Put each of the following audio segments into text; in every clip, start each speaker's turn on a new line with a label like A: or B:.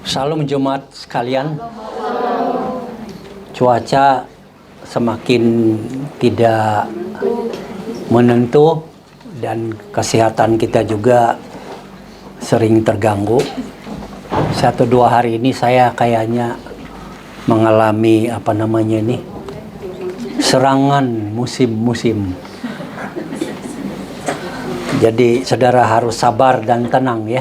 A: Salam jemaat sekalian. Cuaca semakin tidak menentu dan kesehatan kita juga sering terganggu. 1-2 hari ini saya kayaknya mengalami serangan musim-musim. Jadi saudara harus sabar dan tenang ya.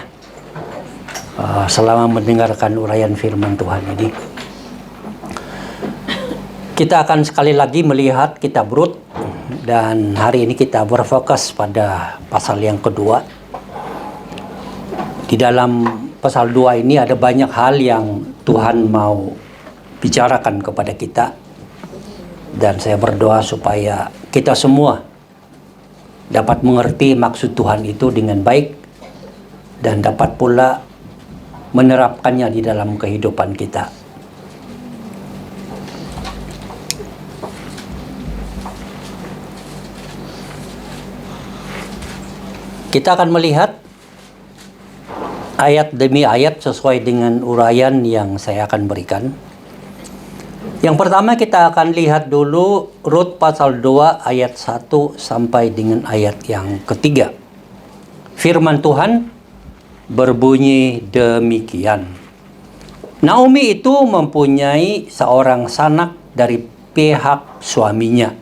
A: Selama mendengarkan uraian firman Tuhan ini. Kita akan sekali lagi melihat kitab Rut, dan hari ini kita berfokus pada pasal yang kedua. Di dalam pasal 2 ini ada banyak hal yang Tuhan mau bicarakan kepada kita, dan saya berdoa supaya kita semua dapat mengerti maksud Tuhan itu dengan baik dan dapat pula menerapkannya di dalam kehidupan kita. Kita akan melihat ayat demi ayat sesuai dengan uraian yang saya akan berikan. Yang pertama kita akan lihat dulu Rut pasal 2 ayat 1 sampai dengan ayat yang ketiga. Firman Tuhan berbunyi demikian. Naomi itu mempunyai seorang sanak dari pihak suaminya,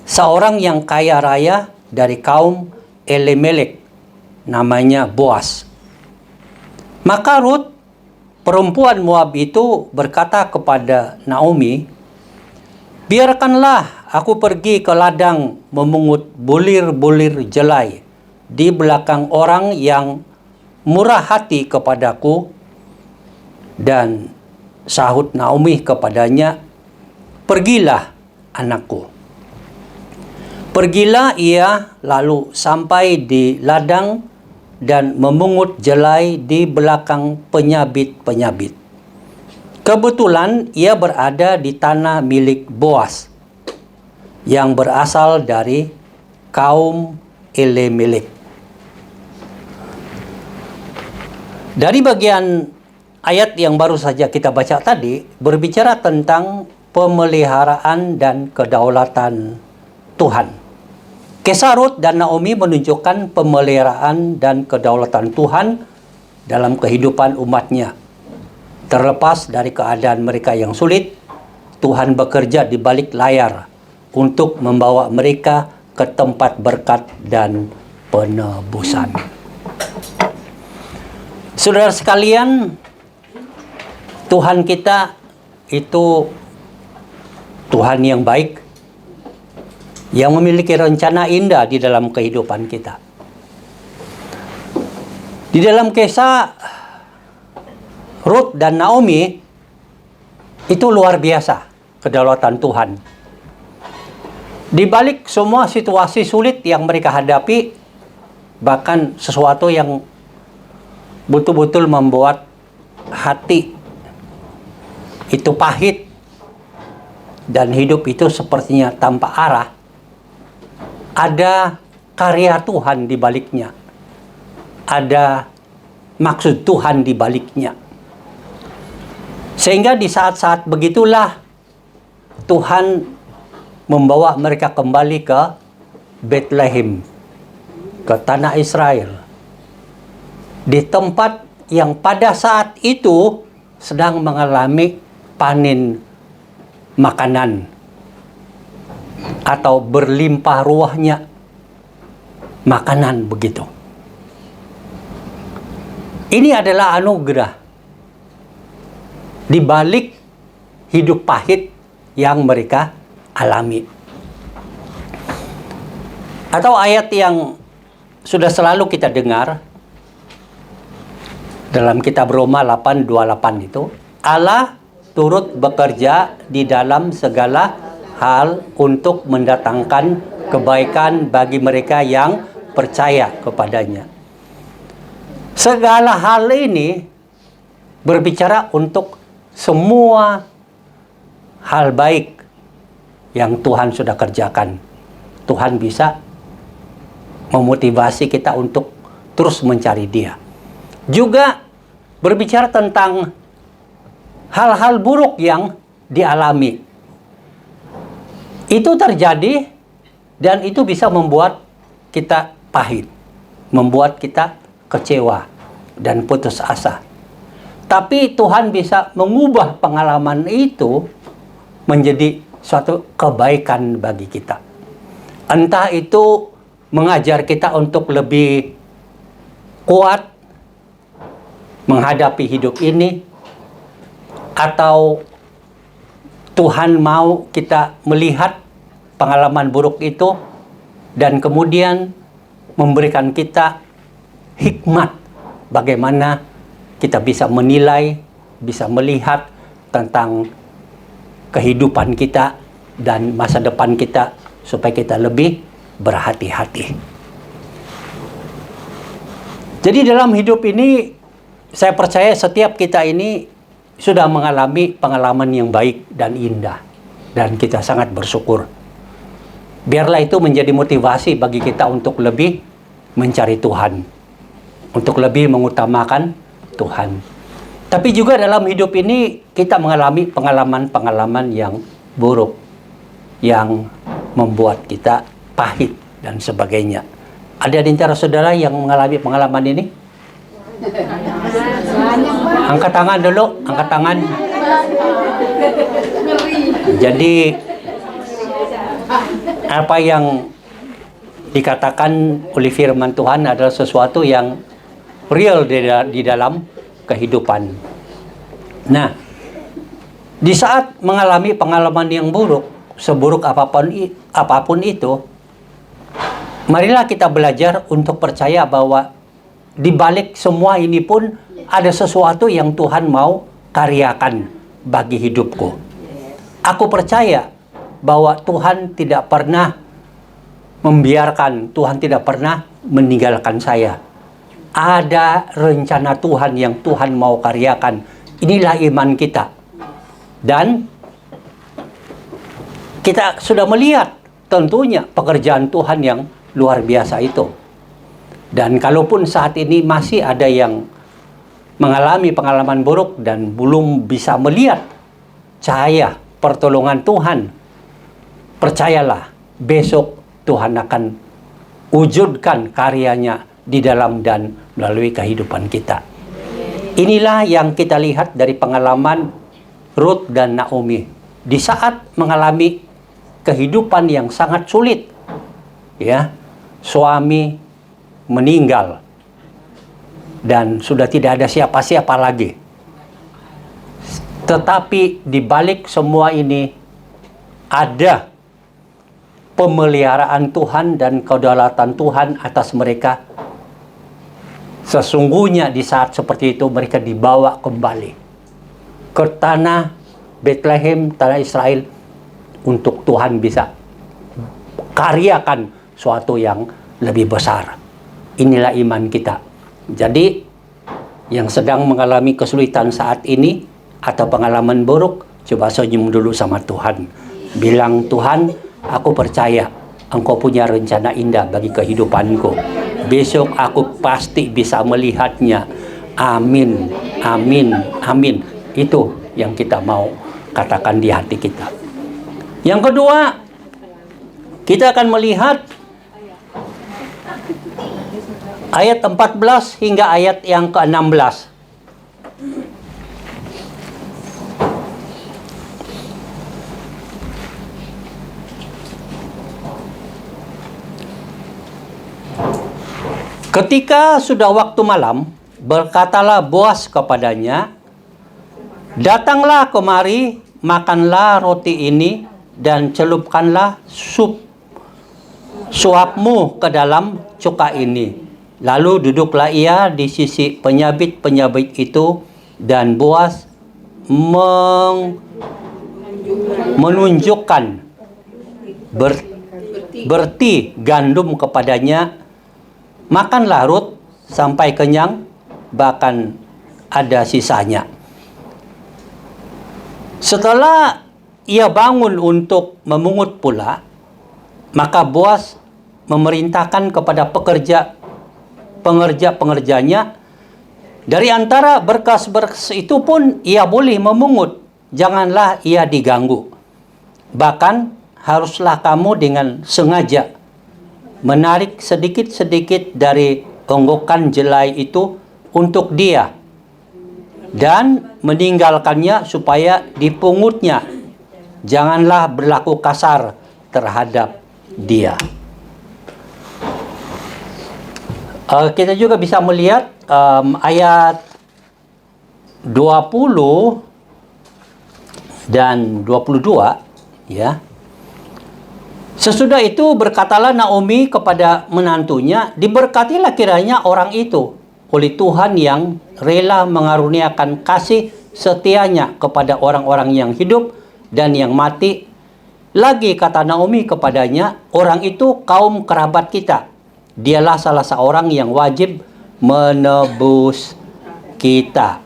A: seorang yang kaya raya dari kaum Elimelek, namanya Boas. Maka Rut, perempuan Moab itu berkata kepada Naomi, "Biarkanlah aku pergi ke ladang memungut bulir-bulir jelai di belakang orang yang murah hati kepadaku." Dan sahut Naomi kepadanya, "Pergilah, anakku." Pergilah ia lalu sampai di ladang dan memungut jelai di belakang penyabit-penyabit. Kebetulan ia berada di tanah milik Boas yang berasal dari kaum Elimelek. Dari bagian ayat yang baru saja kita baca tadi berbicara tentang pemeliharaan dan kedaulatan Tuhan. Kisah Rut dan Naomi menunjukkan pemeliharaan dan kedaulatan Tuhan dalam kehidupan umatnya. Terlepas dari keadaan mereka yang sulit, Tuhan bekerja di balik layar untuk membawa mereka ke tempat berkat dan penebusan. Saudara sekalian, Tuhan kita itu Tuhan yang baik, yang memiliki rencana indah di dalam kehidupan kita. Di dalam kisah Rut dan Naomi, itu luar biasa kedaulatan Tuhan. Di balik semua situasi sulit yang mereka hadapi, bahkan sesuatu yang betul-betul membuat hati itu pahit dan hidup itu sepertinya tanpa arah, ada karya Tuhan di baliknya. Ada maksud Tuhan di baliknya. Sehingga di saat-saat begitulah Tuhan membawa mereka kembali ke Bethlehem, ke tanah Israel. Di tempat yang pada saat itu sedang mengalami panen makanan atau berlimpah ruahnya makanan begitu. Ini adalah anugerah di balik hidup pahit yang mereka alami. Atau ayat yang sudah selalu kita dengar dalam kitab Roma 8:28 itu, Allah turut bekerja di dalam segala hal untuk mendatangkan kebaikan bagi mereka yang percaya kepadanya. Segala hal ini berbicara untuk semua hal baik yang Tuhan sudah kerjakan. Tuhan bisa memotivasi kita untuk terus mencari Dia. Juga berbicara tentang hal-hal buruk yang dialami. Itu terjadi dan itu bisa membuat kita pahit, membuat kita kecewa dan putus asa. Tapi Tuhan bisa mengubah pengalaman itu menjadi suatu kebaikan bagi kita. Entah itu mengajar kita untuk lebih kuat menghadapi hidup ini, atau Tuhan mau kita melihat pengalaman buruk itu dan kemudian memberikan kita hikmat bagaimana kita bisa menilai, bisa melihat tentang kehidupan kita dan masa depan kita supaya kita lebih berhati-hati. Jadi dalam hidup ini saya percaya setiap kita ini sudah mengalami pengalaman yang baik dan indah dan kita sangat bersyukur. Biarlah itu menjadi motivasi bagi kita untuk lebih mencari Tuhan, untuk lebih mengutamakan Tuhan. Tapi juga dalam hidup ini kita mengalami pengalaman-pengalaman yang buruk, yang membuat kita pahit dan sebagainya. Ada di antara saudara yang mengalami pengalaman ini? Angkat tangan dulu, angkat tangan. Jadi apa yang dikatakan oleh firman Tuhan adalah sesuatu yang real di dalam kehidupan. Nah, di saat mengalami pengalaman yang buruk, seburuk apapun itu, marilah kita belajar untuk percaya bahwa di balik semua ini pun ada sesuatu yang Tuhan mau karyakan bagi hidupku. Aku percaya bahwa Tuhan tidak pernah membiarkan, Tuhan tidak pernah meninggalkan saya. Ada rencana Tuhan yang Tuhan mau karyakan. Inilah iman kita. Dan kita sudah melihat tentunya pekerjaan Tuhan yang luar biasa itu. Dan kalaupun saat ini masih ada yang mengalami pengalaman buruk dan belum bisa melihat cahaya pertolongan Tuhan, percayalah, besok Tuhan akan wujudkan karyanya di dalam dan melalui kehidupan kita. Inilah yang kita lihat dari pengalaman Ruth dan Naomi. Di saat mengalami kehidupan yang sangat sulit, ya, suami meninggal dan sudah tidak ada siapa-siapa lagi. Tetapi di balik semua ini ada pemeliharaan Tuhan dan kedaulatan Tuhan atas mereka. Sesungguhnya di saat seperti itu mereka dibawa kembali ke tanah Bethlehem, tanah Israel, untuk Tuhan bisa karyakan suatu yang lebih besar. Inilah iman kita. Jadi yang sedang mengalami kesulitan saat ini atau pengalaman buruk, coba senyum dulu sama Tuhan. Bilang, Tuhan, aku percaya Engkau punya rencana indah bagi kehidupanku. Besok aku pasti bisa melihatnya. Amin, amin, amin. Itu yang kita mau katakan di hati kita. Yang kedua, kita akan melihat ayat 14 hingga ayat yang ke-16. Ketika sudah waktu malam, berkatalah Boas kepadanya, datanglah kemari, makanlah roti ini, dan celupkanlah suapmu ke dalam cuka ini. Lalu duduklah ia di sisi penyabit-penyabit itu, dan Boas menunjukkan berti gandum kepadanya. Makanlah Ruth sampai kenyang, bahkan ada sisanya. Setelah ia bangun untuk memungut pula, maka Boas memerintahkan kepada pengerja-pengerjanya, Dari antara berkas-berkas itu pun ia boleh memungut. Janganlah ia diganggu. Bahkan haruslah kamu dengan sengaja menarik sedikit-sedikit dari onggokan jelai itu untuk dia dan meninggalkannya supaya dipungutnya. Janganlah berlaku kasar terhadap dia. Kita juga bisa melihat ayat 20 dan 22, ya. Sesudah itu berkatalah Naomi kepada menantunya, diberkatilah kiranya orang itu oleh Tuhan yang rela mengaruniakan kasih setianya kepada orang-orang yang hidup dan yang mati. Lagi kata Naomi kepadanya, orang itu kaum kerabat kita. Dialah salah seorang yang wajib menebus kita.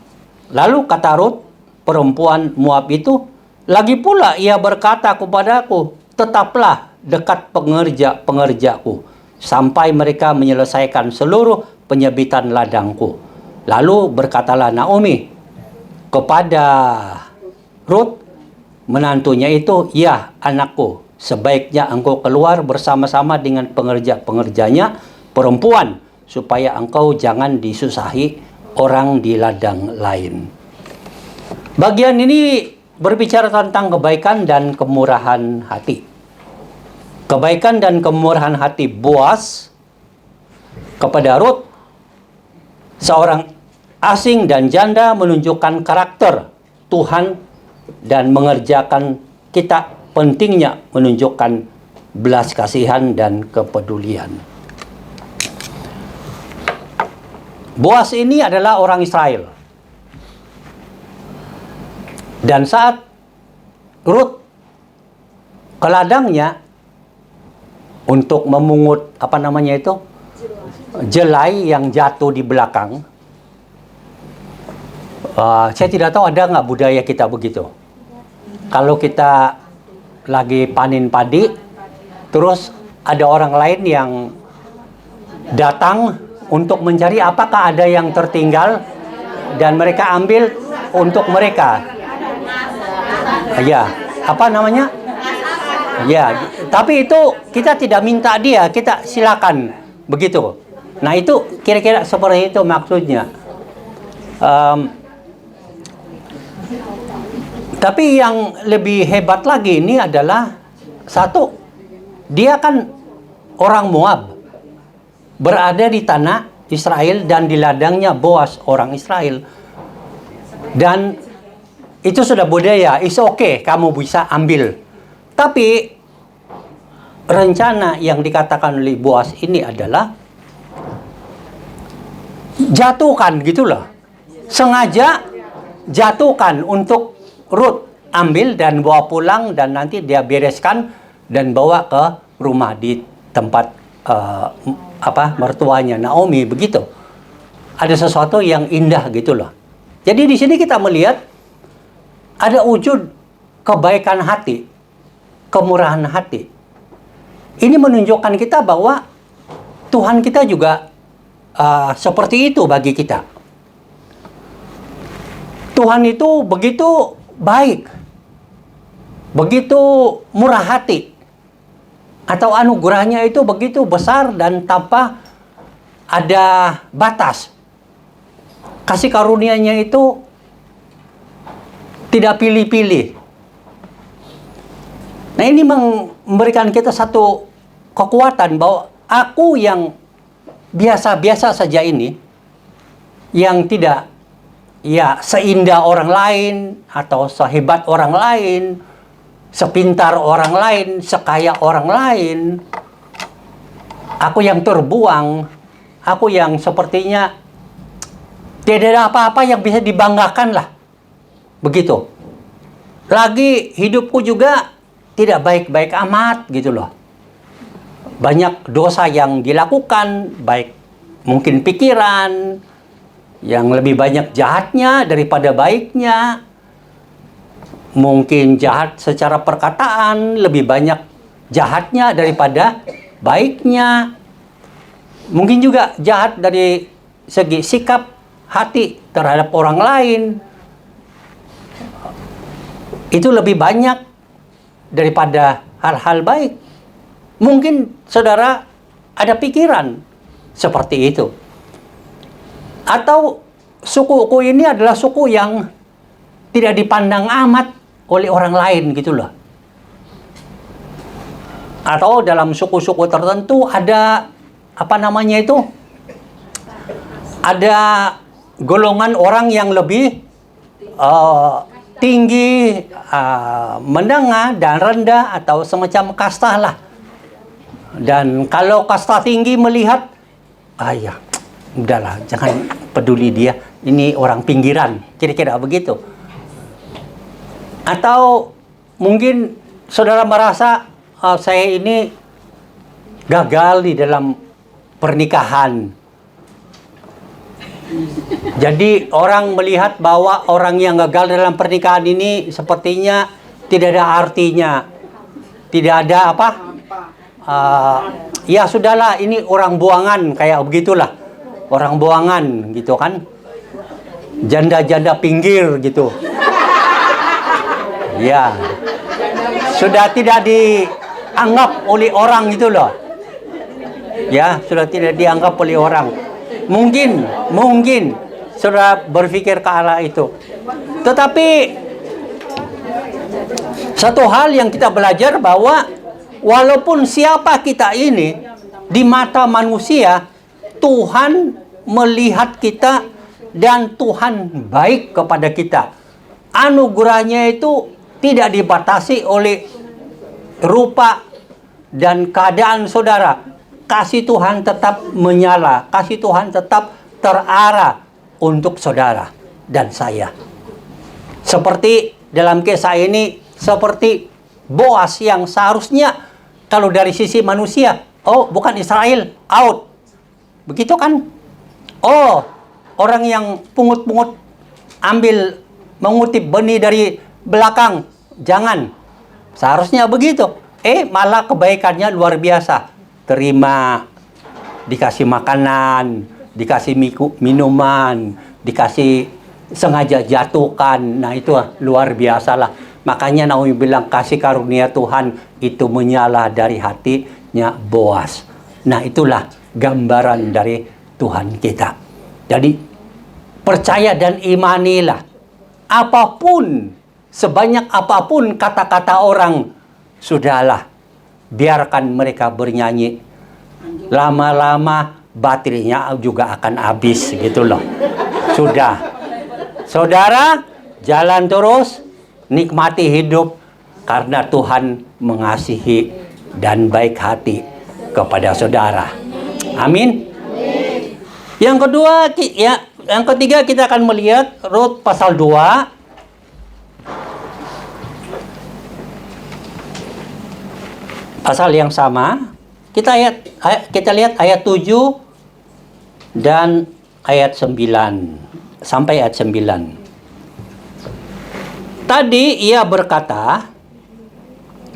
A: Lalu kata Rut, perempuan Moab itu, lagi pula ia berkata kepadaku, tetaplah dekat pengerja-pengerjaku sampai mereka menyelesaikan seluruh penyebitan ladangku. Lalu berkatalah Naomi kepada Rut, menantunya itu, ya anakku, sebaiknya engkau keluar bersama-sama dengan pengerja-pengerjanya perempuan, supaya engkau jangan disusahi orang di ladang lain. Bagian ini berbicara tentang kebaikan dan kemurahan hati. Kebaikan dan kemurahan hati Boaz kepada Rut, seorang asing dan janda, menunjukkan karakter Tuhan dan mengerjakan kita pentingnya menunjukkan belas kasihan dan kepedulian. Boaz ini adalah orang Israel. Dan saat Rut ke ladangnya untuk memungut jelai yang jatuh di belakang, saya tidak tahu ada nggak budaya kita begitu. Kalau kita lagi panen padi, terus ada orang lain yang datang untuk mencari apakah ada yang tertinggal dan mereka ambil untuk mereka. Ya, apa namanya? Ya, tapi itu kita tidak minta dia, kita silakan begitu. Nah, itu kira-kira seperti itu maksudnya. Tapi yang lebih hebat lagi ini adalah satu, dia kan orang Moab, berada di tanah Israel dan di ladangnya Boaz orang Israel. Dan itu sudah budaya, it's okay, kamu bisa ambil. Tapi rencana yang dikatakan oleh Boaz ini adalah jatuhkan gitulah. Sengaja jatuhkan untuk Rut ambil dan bawa pulang dan nanti dia bereskan dan bawa ke rumah di tempat mertuanya Naomi begitu. Ada sesuatu yang indah gitu loh. Jadi di sini kita melihat ada wujud kebaikan hati, kemurahan hati. Ini menunjukkan kita bahwa Tuhan kita juga seperti itu bagi kita. Tuhan itu begitu baik, begitu murah hati, atau anugerahnya itu begitu besar dan tanpa ada batas. Kasih karunia-Nya itu tidak pilih-pilih. Nah, ini memberikan kita satu kekuatan bahwa aku yang biasa-biasa saja ini, yang tidak seindah orang lain, atau sehebat orang lain, sepintar orang lain, sekaya orang lain, aku yang terbuang, aku yang sepertinya tidak ada apa-apa yang bisa dibanggakan lah. Begitu. Lagi hidupku juga tidak baik-baik amat gitu loh. Banyak dosa yang dilakukan, baik mungkin pikiran, yang lebih banyak jahatnya daripada baiknya. Mungkin jahat secara perkataan, lebih banyak jahatnya daripada baiknya. Mungkin juga jahat dari segi sikap, hati terhadap orang lain itu lebih banyak daripada hal-hal baik. Mungkin saudara ada pikiran seperti itu. Atau sukuku ini adalah suku yang tidak dipandang amat oleh orang lain gitu loh. Atau dalam suku-suku tertentu ada ada golongan orang yang lebih tinggi, menengah, dan rendah, atau semacam kasta lah. Dan kalau kasta tinggi melihat, ya udahlah, jangan peduli dia, ini orang pinggiran, kira-kira begitu. Atau mungkin saudara merasa, saya ini gagal di dalam pernikahan. Jadi orang melihat bahwa orang yang gagal dalam pernikahan ini sepertinya tidak ada artinya, tidak ada ya sudahlah, ini orang buangan, kayak begitulah, orang buangan gitu kan, janda-janda pinggir gitu. Ya, sudah tidak dianggap oleh orang gitu loh. Ya, sudah tidak dianggap oleh orang. Mungkin saudara berpikir ke arah itu. Tetapi satu hal yang kita belajar bahwa walaupun siapa kita ini di mata manusia, Tuhan melihat kita dan Tuhan baik kepada kita. Anugerahnya itu tidak dibatasi oleh rupa dan keadaan saudara. Kasih Tuhan tetap menyala, kasih Tuhan tetap terarah untuk saudara dan saya. Seperti dalam kisah ini, seperti Boas yang seharusnya kalau dari sisi manusia, bukan Israel, out. Begitu kan? Orang yang pungut-pungut, mengutip benih dari belakang, jangan. Seharusnya begitu. Malah kebaikannya luar biasa. Terima, dikasih makanan, dikasih minuman, dikasih sengaja jatuhkan. Nah, itu luar biasa lah. Makanya Naomi bilang kasih karunia Tuhan itu menyala dari hatinya Boas. Nah, itulah gambaran dari Tuhan kita. Jadi percaya dan imanilah. Apapun, sebanyak apapun kata-kata orang, sudahlah, biarkan mereka bernyanyi. Lama-lama baterainya juga akan habis gitu loh. Sudah. Saudara, jalan terus, nikmati hidup karena Tuhan mengasihi dan baik hati kepada saudara. Amin. Yang ketiga kita akan melihat Rut pasal 2 pasal yang sama. Kita lihat ayat 7 dan ayat 9 sampai ayat 9. Tadi ia berkata,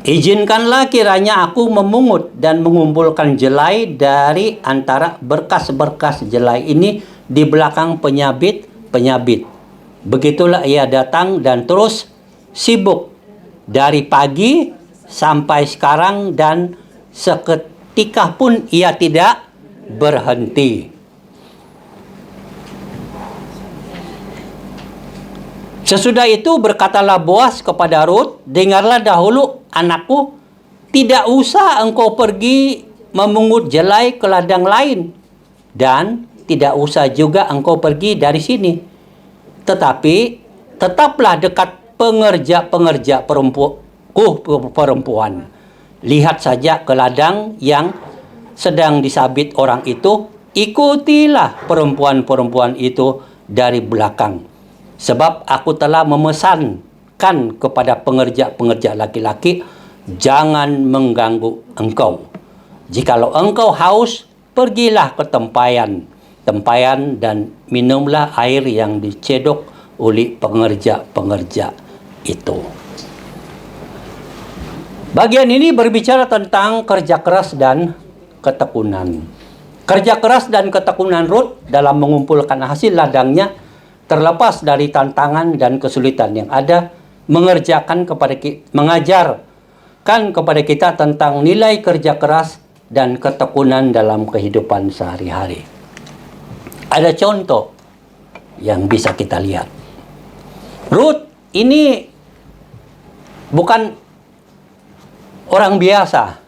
A: "Izinkanlah kiranya aku memungut dan mengumpulkan jelai dari antara berkas-berkas jelai ini di belakang penyabit-penyabit." Begitulah ia datang dan terus sibuk dari pagi sampai sekarang, dan seketika pun ia tidak berhenti. Sesudah itu berkatalah Boas kepada Rut, "Dengarlah dahulu, anakku, tidak usah engkau pergi memungut jelai ke ladang lain, dan tidak usah juga engkau pergi dari sini. Tetapi tetaplah dekat pengerja-pengerja perempuan. Lihat saja ke ladang yang sedang disabit orang itu, ikutilah perempuan-perempuan itu dari belakang. Sebab aku telah memesankan kepada pengerja-pengerja laki-laki, jangan mengganggu engkau. Jikalau engkau haus, pergilah ke tempayan dan minumlah air yang dicedok oleh pengerja-pengerja itu." Bagian ini berbicara tentang kerja keras dan ketekunan. Kerja keras dan ketekunan Ruth dalam mengumpulkan hasil ladangnya, terlepas dari tantangan dan kesulitan yang ada, mengajarkan kepada kita tentang nilai kerja keras dan ketekunan dalam kehidupan sehari-hari. Ada contoh yang bisa kita lihat. Ruth ini bukan orang biasa.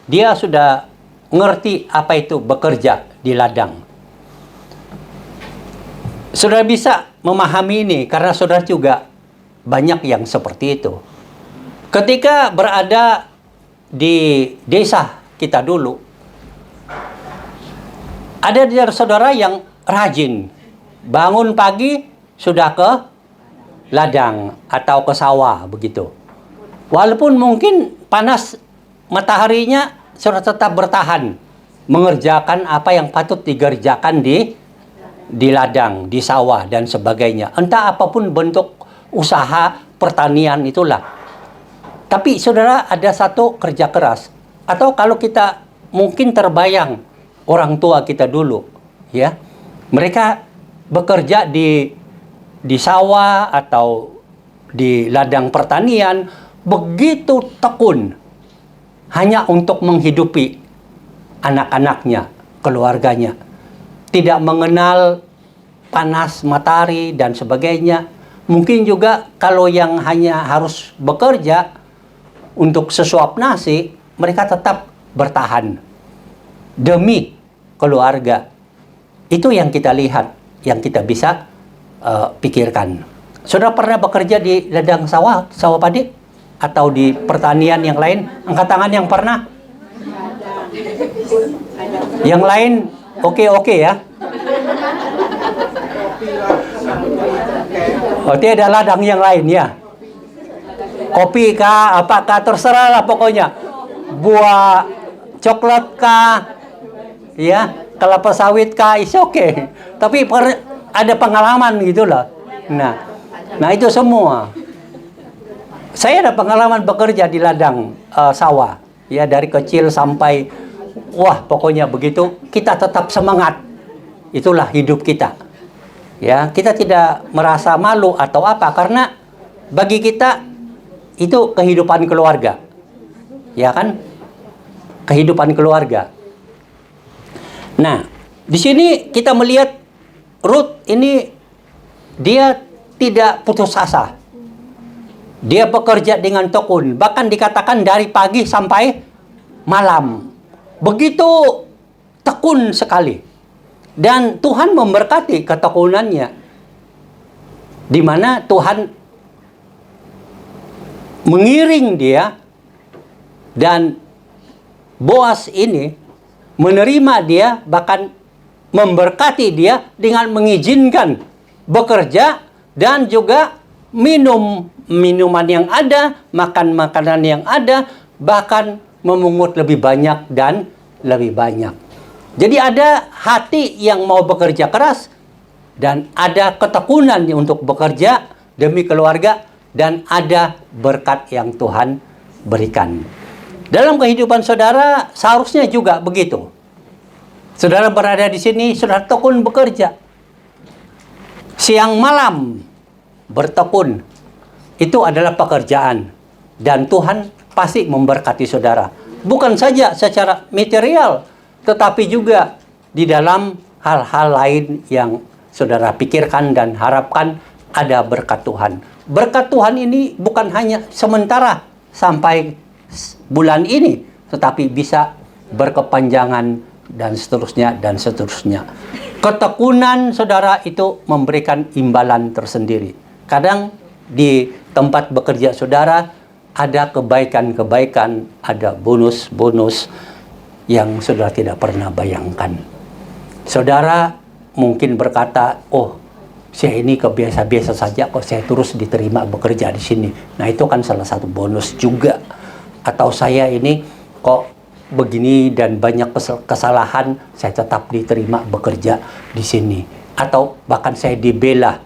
A: Dia sudah ngerti apa itu bekerja di ladang. Saudara bisa memahami ini karena saudara juga banyak yang seperti itu. Ketika berada di desa kita dulu, ada dari saudara yang rajin. Bangun pagi sudah ke ladang atau ke sawah begitu. Walaupun mungkin panas mataharinya, saudara tetap bertahan mengerjakan apa yang patut dikerjakan di ladang, di sawah dan sebagainya. Entah apapun bentuk usaha pertanian itulah. Tapi saudara, ada satu kerja keras. Atau kalau kita mungkin terbayang orang tua kita dulu, ya, mereka bekerja di sawah atau di ladang pertanian begitu tekun hanya untuk menghidupi anak-anaknya, keluarganya. Tidak mengenal panas matahari dan sebagainya. Mungkin juga kalau yang hanya harus bekerja untuk sesuap nasi, mereka tetap bertahan demi keluarga. Itu yang kita lihat, yang kita bisa pikirkan. Saudara pernah bekerja di ladang sawah padi? Atau di pertanian yang lain? Angkat tangan yang pernah. Yang lain oke ya. Berarti ada ladang yang lain ya. Kopi kah, apakah, terserah lah pokoknya. Buah coklat kah, ya, kelapa sawit kah, is okay. Tapi ada pengalaman gitulah. Nah itu semua. Saya ada pengalaman bekerja di ladang sawah, ya, dari kecil sampai pokoknya begitu kita tetap semangat. Itulah hidup kita. Ya, kita tidak merasa malu atau apa karena bagi kita itu kehidupan keluarga. Ya kan? Kehidupan keluarga. Nah, di sini kita melihat Ruth ini dia tidak putus asa. Dia bekerja dengan tekun, bahkan dikatakan dari pagi sampai malam. Begitu tekun sekali. Dan Tuhan memberkati ketekunannya. Di mana Tuhan mengiring dia dan Boas ini menerima dia, bahkan memberkati dia dengan mengizinkan bekerja dan juga minum minuman yang ada, makan makanan yang ada, bahkan memungut lebih banyak dan lebih banyak. Jadi ada hati yang mau bekerja keras dan ada ketekunan untuk bekerja demi keluarga dan ada berkat yang Tuhan berikan. Dalam kehidupan saudara seharusnya juga begitu. Saudara berada di sini, saudara tekun bekerja. Siang malam bertekun. Itu adalah pekerjaan. Dan Tuhan pasti memberkati saudara. Bukan saja secara material, tetapi juga di dalam hal-hal lain yang saudara pikirkan dan harapkan ada berkat Tuhan. Berkat Tuhan ini bukan hanya sementara sampai bulan ini, tetapi bisa berkepanjangan dan seterusnya dan seterusnya. Ketekunan saudara itu memberikan imbalan tersendiri. Kadang di tempat bekerja saudara ada kebaikan-kebaikan, ada bonus-bonus yang saudara tidak pernah bayangkan. Saudara mungkin berkata, saya ini kebiasa-biasa saja kok, saya terus diterima bekerja di sini. Nah, itu kan salah satu bonus juga. Atau saya ini kok begini dan banyak kesalahan, saya tetap diterima bekerja di sini. Atau bahkan saya dibela,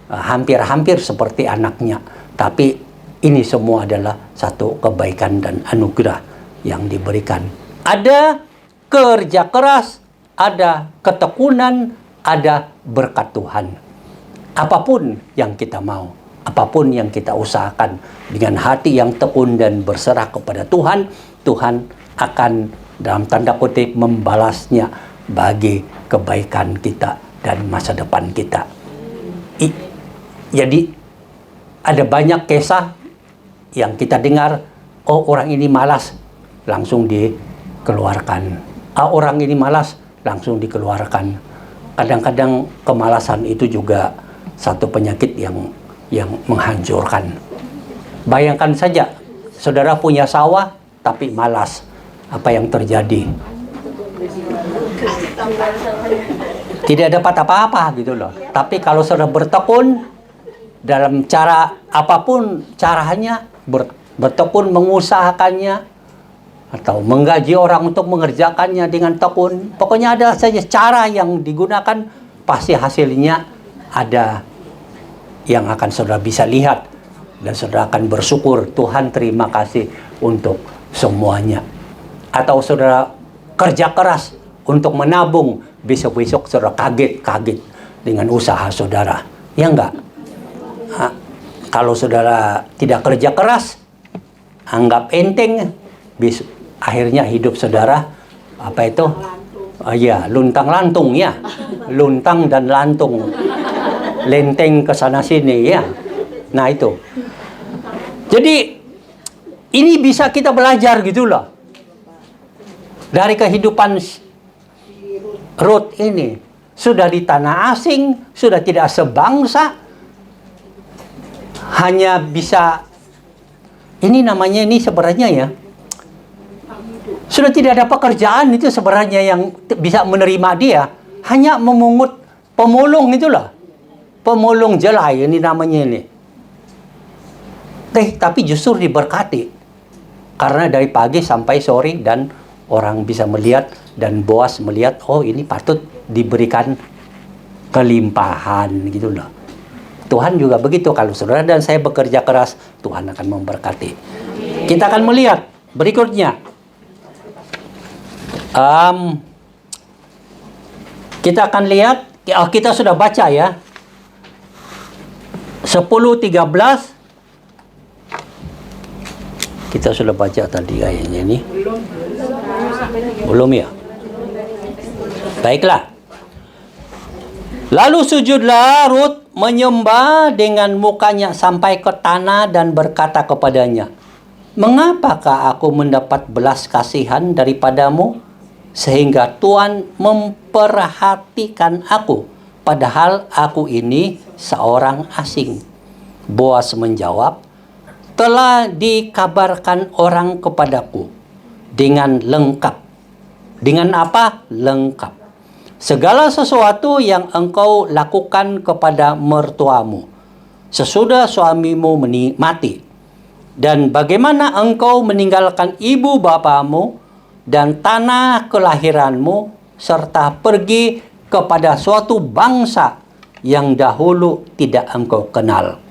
A: hampir-hampir seperti anaknya. Tapi ini semua adalah satu kebaikan dan anugerah yang diberikan. Ada kerja keras ada ketekunan, ada berkat Tuhan. Apapun yang kita mau, apapun yang kita usahakan dengan hati yang tekun dan berserah kepada Tuhan, Tuhan akan dalam tanda kutip membalasnya bagi kebaikan kita dan masa depan kita. Jadi ada banyak kisah yang kita dengar, oh orang ini malas, langsung dikeluarkan. Orang ini malas, langsung dikeluarkan. Kadang-kadang kemalasan itu juga satu penyakit yang menghancurkan. Bayangkan saja, saudara punya sawah tapi malas. Apa yang terjadi? Tidak dapat apa-apa gitu loh. Tapi kalau saudara bertekun dalam cara apapun caranya, bertekun mengusahakannya, atau menggaji orang untuk mengerjakannya dengan tekun. Pokoknya ada saja cara yang digunakan, pasti hasilnya ada yang akan saudara bisa lihat. Dan saudara akan bersyukur, Tuhan terima kasih untuk semuanya. Atau saudara kerja keras untuk menabung, besok-besok saudara kaget dengan usaha saudara. Ya enggak? Kalau saudara tidak kerja keras, anggap enteng, akhirnya hidup saudara apa itu? Ya, luntang-lantung ya. Luntang dan lantung. Lenteng ke sana sini ya. Nah, itu. Jadi ini bisa kita belajar gitu loh. Dari kehidupan Ruth ini, sudah di tanah asing, sudah tidak sebangsa, hanya bisa ini namanya ini sebenarnya ya. Sudah tidak ada pekerjaan itu sebenarnya yang bisa menerima dia. Hanya memungut pemulung itulah. Pemulung jelai ini namanya ini. Tapi justru diberkati. Karena dari pagi sampai sore dan orang bisa melihat dan Boas melihat, oh ini patut diberikan kelimpahan gitu loh. Tuhan juga begitu. Kalau saudara dan saya bekerja keras, Tuhan akan memberkati. Kita akan melihat berikutnya. Kita akan lihat, kita sudah baca ya 10:13 kita sudah baca tadi ayatnya ini. Belum ya? Baiklah. Lalu sujudlah Ruth menyembah dengan mukanya sampai ke tanah dan berkata kepadanya, "Mengapakah aku mendapat belas kasihan daripadamu sehingga Tuhan memperhatikan aku, padahal aku ini seorang asing?" Boas menjawab, "Telah dikabarkan orang kepadaku dengan lengkap." Dengan apa? Lengkap. "Segala sesuatu yang engkau lakukan kepada mertuamu sesudah suamimu mati, dan bagaimana engkau meninggalkan ibu bapamu dan tanah kelahiranmu, serta pergi kepada suatu bangsa yang dahulu tidak engkau kenal.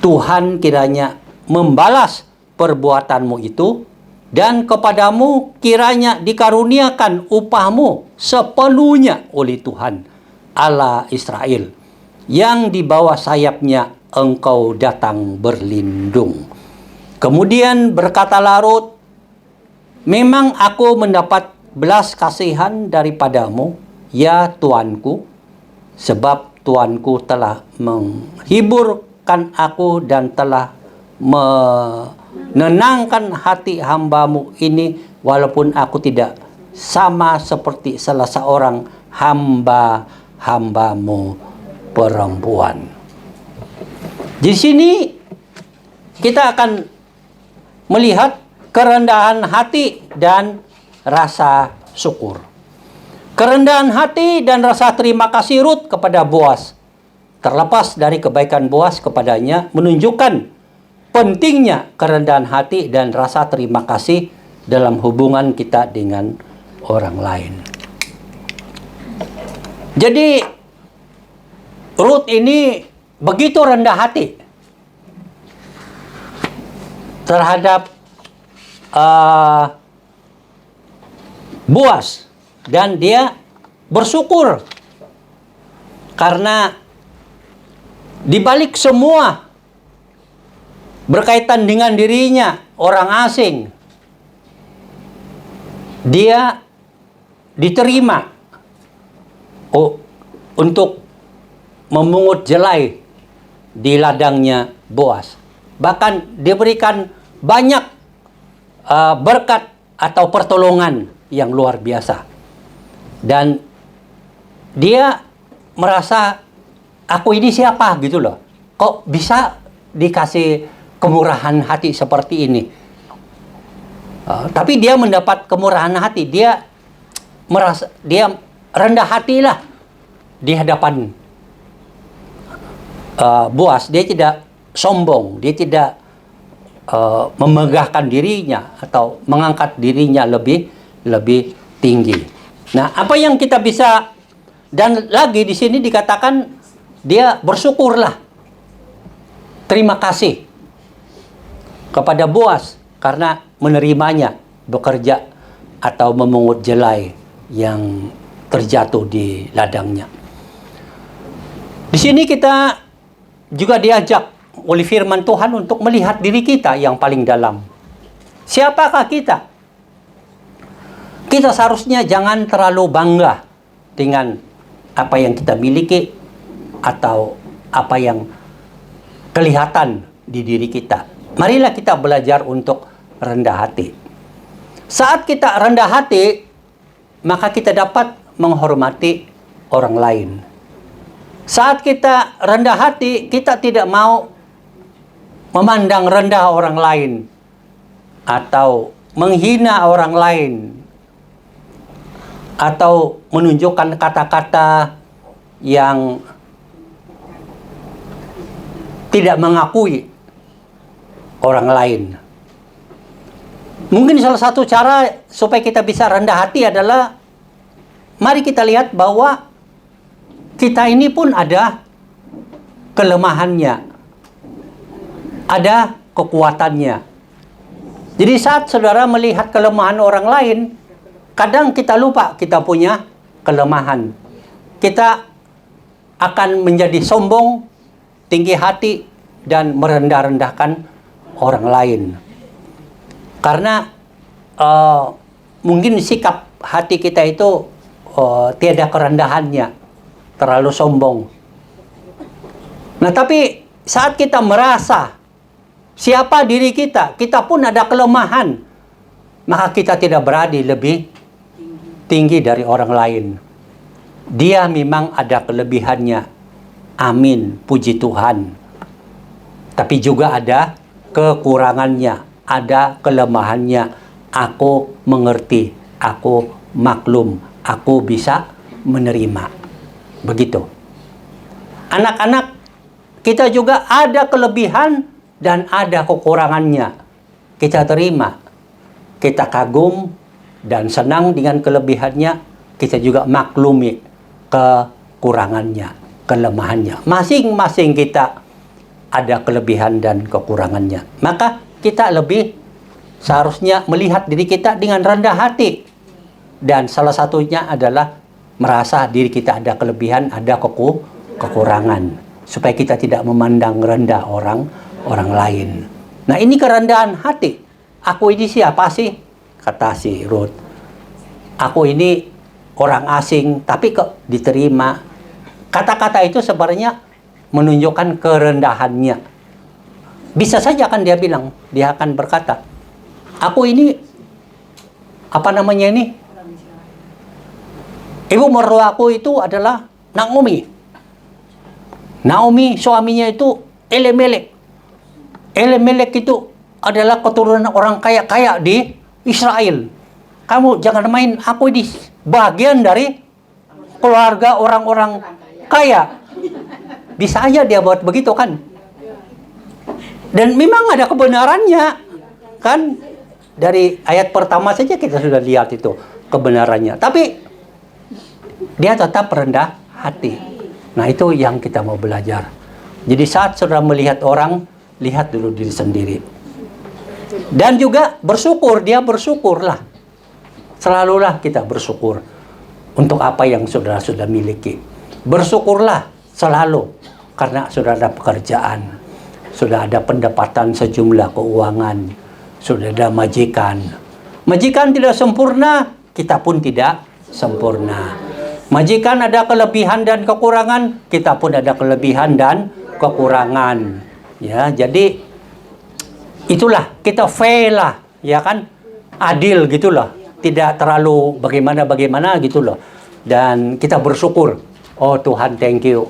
A: Tuhan kiranya membalas perbuatanmu itu, dan kepadamu kiranya dikaruniakan upahmu sepenuhnya oleh Tuhan Allah Israel, yang di bawah sayapnya engkau datang berlindung." Kemudian berkatalah Ruth, "Memang aku mendapat belas kasihan daripadamu, ya tuanku, sebab tuanku telah menghiburkan aku dan telah menenangkan hati hambamu ini, walaupun aku tidak sama seperti salah seorang hambamu perempuan." Di sini kita akan melihat kerendahan hati dan rasa syukur. Kerendahan hati dan rasa terima kasih Ruth kepada Boas, terlepas dari kebaikan Boas kepadanya, menunjukkan pentingnya kerendahan hati dan rasa terima kasih dalam hubungan kita dengan orang lain. Jadi Ruth ini begitu rendah hati terhadap Boas, dan dia bersyukur. Karena di balik semua berkaitan dengan dirinya, orang asing, dia diterima untuk memungut jelai di ladangnya Boas. Bahkan diberikan banyak berkat atau pertolongan yang luar biasa. Dan dia merasa, aku ini siapa gitu loh. Kok bisa dikasih kemurahan hati seperti ini? Tapi dia mendapat kemurahan hati. Dia merasa, dia rendah hatilah di hadapan Boas. Dia tidak sombong, dia tidak memegahkan dirinya atau mengangkat dirinya lebih tinggi. Nah, apa yang kita bisa, dan lagi di sini dikatakan dia bersyukurlah, terima kasih kepada Boas karena menerimanya bekerja atau memungut jelai yang terjatuh di ladangnya. Di sini kita juga diajak oleh firman Tuhan untuk melihat diri kita yang paling dalam. Siapakah kita? Kita seharusnya jangan terlalu bangga dengan apa yang kita miliki atau apa yang kelihatan di diri kita. Marilah kita belajar untuk rendah hati. Saat kita rendah hati, maka kita dapat menghormati orang lain. Saat kita rendah hati, kita tidak mau memandang rendah orang lain atau menghina orang lain atau menunjukkan kata-kata yang tidak mengakui orang lain. Mungkin salah satu cara supaya kita bisa rendah hati adalah mari kita lihat bahwa kita ini pun ada kelemahannya, ada kekuatannya. Jadi saat saudara melihat kelemahan orang lain, kadang kita lupa kita punya kelemahan. Kita akan menjadi sombong, tinggi hati, dan merendah-rendahkan orang lain. Karena mungkin sikap hati kita itu tiada kerendahannya, terlalu sombong. Nah, tapi saat kita merasa siapa diri kita, kita pun ada kelemahan, maka kita tidak berani lebih tinggi dari orang lain. Dia memang ada kelebihannya. Amin, puji Tuhan. Tapi juga ada kekurangannya, ada kelemahannya. Aku mengerti, aku maklum, aku bisa menerima. Begitu. Anak-anak, kita juga ada kelebihan dan ada kekurangannya. Kita terima, kita kagum dan senang dengan kelebihannya. Kita juga maklumi kekurangannya, kelemahannya. Masing-masing kita ada kelebihan dan kekurangannya. Maka kita lebih seharusnya melihat diri kita dengan rendah hati. Dan salah satunya adalah merasa diri kita ada kelebihan, ada kekurangan. Supaya kita tidak memandang rendah orang lain. Nah, ini kerendahan hati. Aku ini siapa sih? Kata si Ruth. Aku ini orang asing, tapi kok diterima. Kata-kata itu sebenarnya menunjukkan kerendahannya. Bisa saja kan dia bilang, dia akan berkata, aku ini, apa namanya ini? Ibu mertuaku itu adalah Naomi. Naomi suaminya itu Elimelek. Elimelek itu adalah keturunan orang kaya-kaya di Israel. Kamu jangan main, aku ini bagian dari keluarga orang-orang kaya. Bisa aja dia buat begitu kan. Dan memang ada kebenarannya. Kan dari ayat pertama saja kita sudah lihat itu kebenarannya. Tapi dia tetap rendah hati. Nah, itu yang kita mau belajar. Jadi saat saudara melihat orang, lihat dulu diri sendiri. Dan juga bersyukur, dia bersyukurlah. Selalulah kita bersyukur untuk apa yang saudara sudah miliki. Bersyukurlah selalu karena sudah ada pekerjaan, sudah ada pendapatan sejumlah keuangan, sudah ada majikan. Majikan tidak sempurna, kita pun tidak sempurna. Majikan ada kelebihan dan kekurangan, kita pun ada kelebihan dan kekurangan. Ya, jadi itulah kita fair lah, ya kan? Adil gitu loh. Tidak terlalu bagaimana gitu loh. Dan kita bersyukur, oh Tuhan thank you,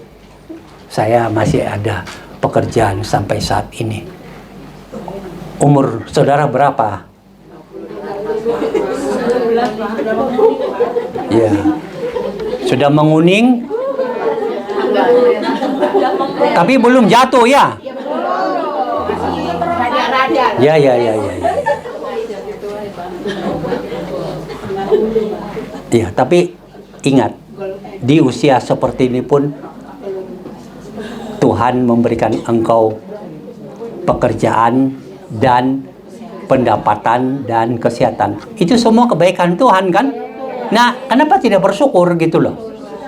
A: saya masih ada pekerjaan sampai saat ini. Umur saudara berapa? Ya, sudah menguning, tapi belum jatuh ya? Ya. Ya, tapi ingat, di usia seperti ini pun Tuhan memberikan engkau pekerjaan dan pendapatan dan kesehatan. Itu semua kebaikan Tuhan kan? Nah, kenapa tidak bersyukur gitu loh?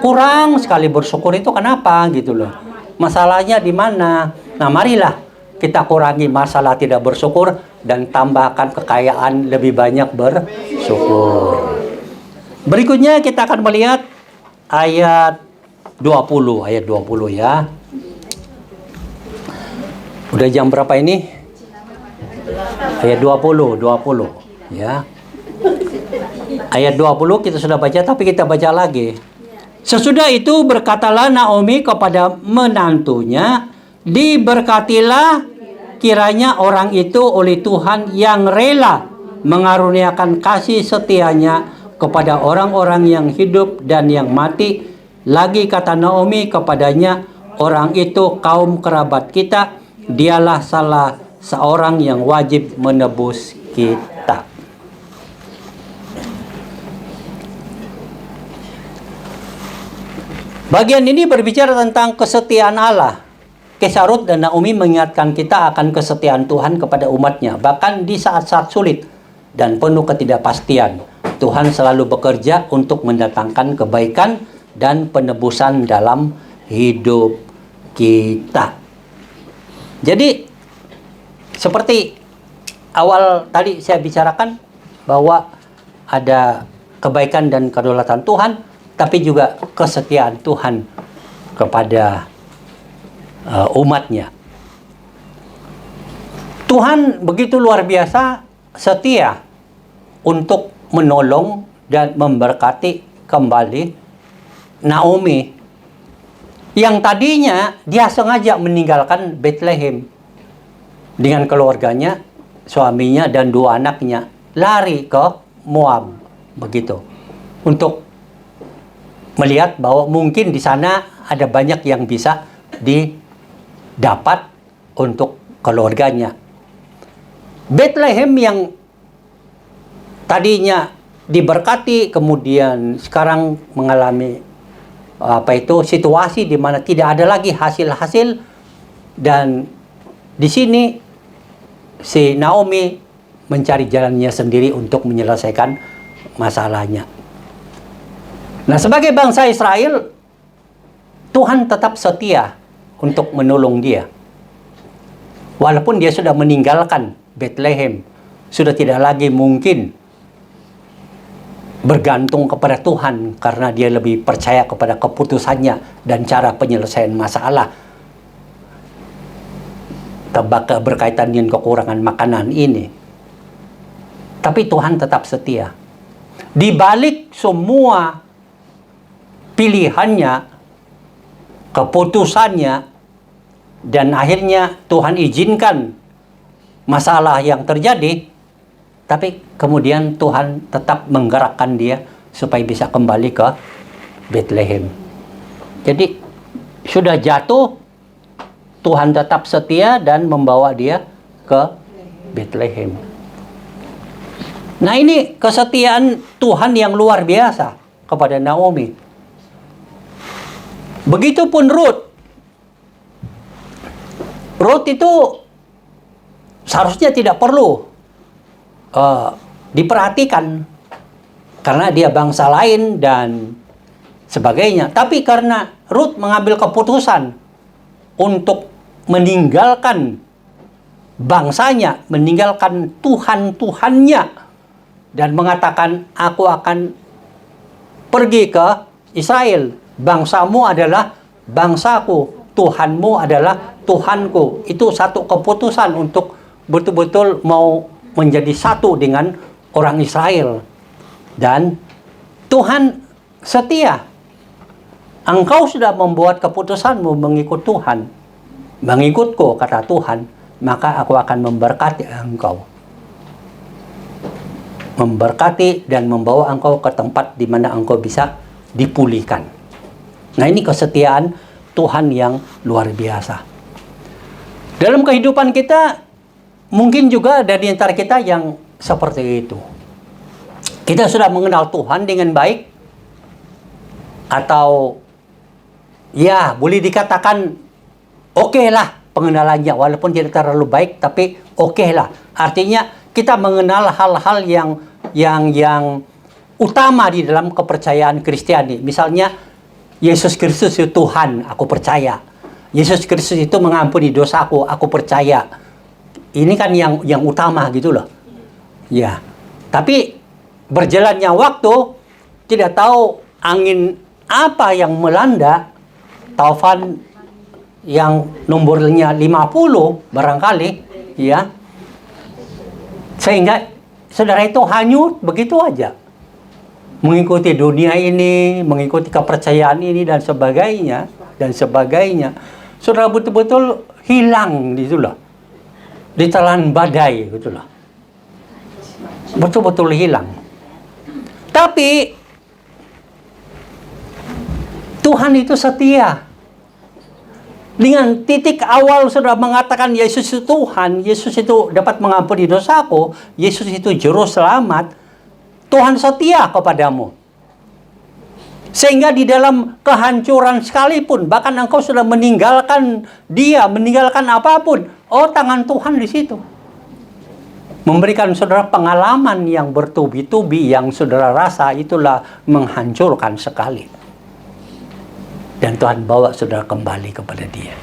A: Kurang sekali bersyukur itu kenapa gitu loh? Masalahnya di mana? Nah, marilah kita kurangi masalah tidak bersyukur dan tambahkan kekayaan lebih banyak bersyukur. Berikutnya kita akan melihat ayat 20 ya. Udah jam berapa ini? Ayat 20 ya. Ayat 20 kita sudah baca, tapi kita baca lagi. Sesudah itu berkatalah Naomi kepada menantunya, diberkatilah kiranya orang itu oleh Tuhan yang rela mengaruniakan kasih setianya kepada orang-orang yang hidup dan yang mati. Lagi kata Naomi kepadanya, orang itu kaum kerabat kita, dialah salah seorang yang wajib menebus kita. Bagian ini berbicara tentang kesetiaan Allah. Kisah Rut dan Naomi mengingatkan kita akan kesetiaan Tuhan kepada umatnya, bahkan di saat-saat sulit dan penuh ketidakpastian. Tuhan selalu bekerja untuk mendatangkan kebaikan dan penebusan dalam hidup kita. Jadi, seperti awal tadi saya bicarakan, bahwa ada kebaikan dan kedaulatan Tuhan, tapi juga kesetiaan Tuhan kepada umatnya. Tuhan begitu luar biasa setia untuk menolong dan memberkati kembali Naomi yang tadinya dia sengaja meninggalkan Bethlehem dengan keluarganya, suaminya dan 2 anaknya, lari ke Moab begitu, untuk melihat bahwa mungkin di sana ada banyak yang bisa didapat untuk keluarganya. Bethlehem yang tadinya diberkati, kemudian sekarang mengalami situasi di mana tidak ada lagi hasil-hasil, dan di sini si Naomi mencari jalannya sendiri untuk menyelesaikan masalahnya. Nah, sebagai bangsa Israel, Tuhan tetap setia untuk menolong dia. Walaupun dia sudah meninggalkan Bethlehem, sudah tidak lagi mungkin bergantung kepada Tuhan karena dia lebih percaya kepada keputusannya dan cara penyelesaian masalah berkaitan dengan kekurangan makanan ini. Tapi Tuhan tetap setia. Di balik semua pilihannya, keputusannya, dan akhirnya Tuhan izinkan masalah yang terjadi, tapi kemudian Tuhan tetap menggerakkan dia supaya bisa kembali ke Bethlehem. Jadi sudah jatuh, Tuhan tetap setia dan membawa dia ke Bethlehem. Nah, ini kesetiaan Tuhan yang luar biasa kepada Naomi. Begitupun Rut. Rut itu seharusnya tidak perlu diperhatikan karena dia bangsa lain dan sebagainya. Tapi karena Ruth mengambil keputusan untuk meninggalkan bangsanya, meninggalkan Tuhan-Tuhannya, dan mengatakan, aku akan pergi ke Israel. Bangsamu adalah bangsaku, Tuhanmu adalah Tuhanku. Itu satu keputusan untuk betul-betul mau menjadi satu dengan orang Israel. Dan Tuhan setia. Engkau sudah membuat keputusanmu mengikut Tuhan, mengikutku, kata Tuhan, maka aku akan memberkati engkau. Memberkati dan membawa engkau ke tempat di mana engkau bisa dipulihkan. Nah, ini kesetiaan Tuhan yang luar biasa. Dalam kehidupan kita, mungkin juga ada di antara kita yang seperti itu. Kita sudah mengenal Tuhan dengan baik, atau ya boleh dikatakan oke lah pengenalannya, walaupun tidak terlalu baik, tapi oke lah. Artinya kita mengenal hal-hal yang utama di dalam kepercayaan Kristiani. Misalnya, Yesus Kristus itu Tuhan, aku percaya. Yesus Kristus itu mengampuni dosaku, aku percaya. Ini kan yang utama gitu loh. Ya. Tapi berjalannya waktu, tidak tahu angin apa yang melanda, taufan yang nomornya 50 barangkali, ya. Sehingga saudara itu hanyut begitu aja. Mengikuti dunia ini, mengikuti kepercayaan ini dan sebagainya, Saudara betul-betul hilang gitu loh. Ditelan badai gitu loh. Betul-betul hilang. Tapi Tuhan itu setia. Dengan titik awal sudah mengatakan Yesus itu Tuhan, Yesus itu dapat mengampuni dosaku, Yesus itu juru selamat, Tuhan setia kepadamu. Sehingga di dalam kehancuran sekalipun, bahkan engkau sudah meninggalkan dia, meninggalkan apapun, tangan Tuhan di situ. Memberikan saudara pengalaman yang bertubi-tubi, yang saudara rasa itulah menghancurkan sekali. Dan Tuhan bawa saudara kembali kepada dia.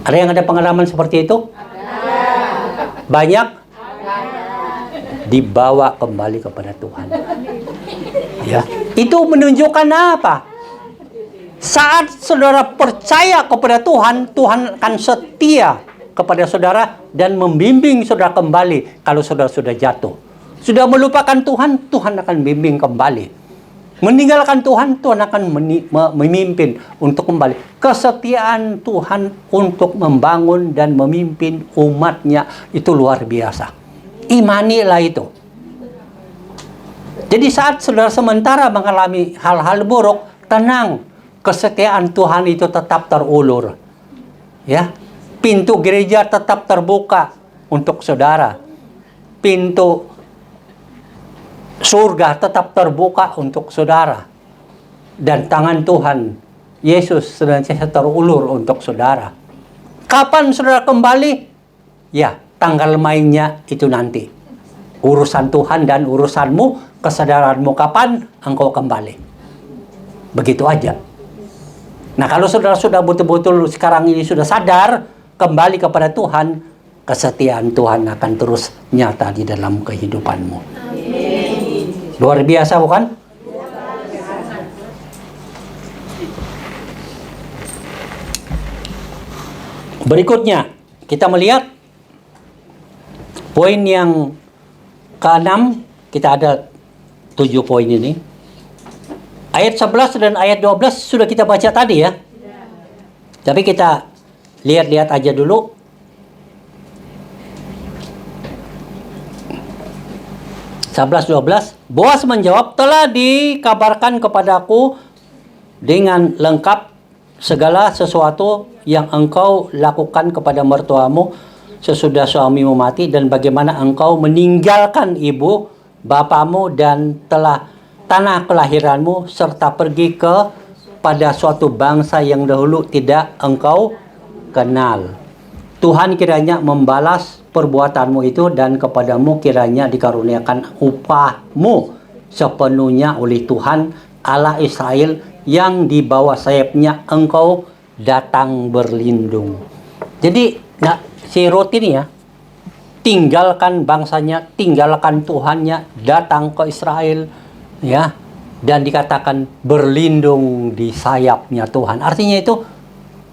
A: Ada yang ada pengalaman seperti itu? Banyak? Dibawa kembali kepada Tuhan. Ya, itu menunjukkan apa? Saat saudara percaya kepada Tuhan, Tuhan akan setia kepada saudara dan membimbing saudara kembali kalau saudara sudah jatuh. Sudah melupakan Tuhan, Tuhan akan bimbing kembali. Meninggalkan Tuhan, Tuhan akan memimpin untuk kembali. Kesetiaan Tuhan untuk membangun dan memimpin umatnya itu luar biasa. Imanilah itu. Jadi saat saudara sementara mengalami hal-hal buruk, tenang. Kesetiaan Tuhan itu tetap terulur. Ya, pintu gereja tetap terbuka untuk saudara. Pintu surga tetap terbuka untuk saudara. Dan tangan Tuhan Yesus senantiasa terulur untuk saudara. Kapan saudara kembali? Ya, tanggal mainnya itu nanti. Urusan Tuhan dan urusanmu, kesadaranmu kapan engkau kembali. Begitu aja. Nah, kalau saudara sudah betul-betul sekarang ini sudah sadar kembali kepada Tuhan, kesetiaan Tuhan akan terus nyata di dalam kehidupanmu. Amin. Luar biasa bukan? Berikutnya, kita melihat poin yang ke-6, kita ada 7 poin ini. Ayat 11 dan ayat 12 sudah kita baca tadi ya. Tapi kita lihat-lihat aja dulu. Sebelas 12. Boas menjawab, telah dikabarkan kepadaku dengan lengkap segala sesuatu yang engkau lakukan kepada mertuamu sesudah suamimu mati, dan bagaimana engkau meninggalkan ibu bapamu dan tanah kelahiranmu, serta pergi pada suatu bangsa yang dahulu tidak engkau kenal. Tuhan kiranya membalas perbuatanmu itu, dan kepadamu kiranya dikaruniakan upahmu sepenuhnya oleh Tuhan Allah Israel yang di bawah sayapnya engkau datang berlindung. Jadi si Rut ini ya, tinggalkan bangsanya, tinggalkan Tuhannya, datang ke Israel, ya, dan dikatakan berlindung di sayapnya Tuhan. Artinya itu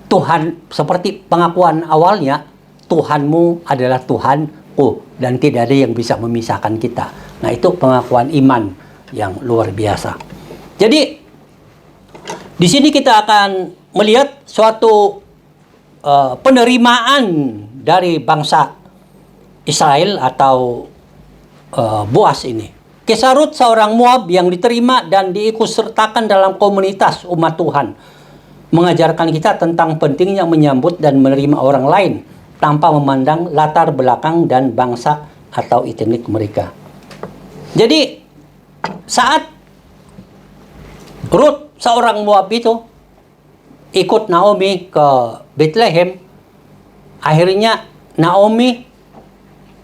A: Tuhan, seperti pengakuan awalnya, Tuhanmu adalah Tuhanku dan tidak ada yang bisa memisahkan kita. Nah, itu pengakuan iman yang luar biasa. Jadi di sini kita akan melihat suatu penerimaan dari bangsa Israel atau Boas ini. Kisah Rut seorang Moab yang diterima dan diikutsertakan dalam komunitas umat Tuhan, mengajarkan kita tentang pentingnya menyambut dan menerima orang lain tanpa memandang latar belakang dan bangsa atau etnik mereka. Jadi saat Rut seorang Moab itu ikut Naomi ke Bethlehem, akhirnya Naomi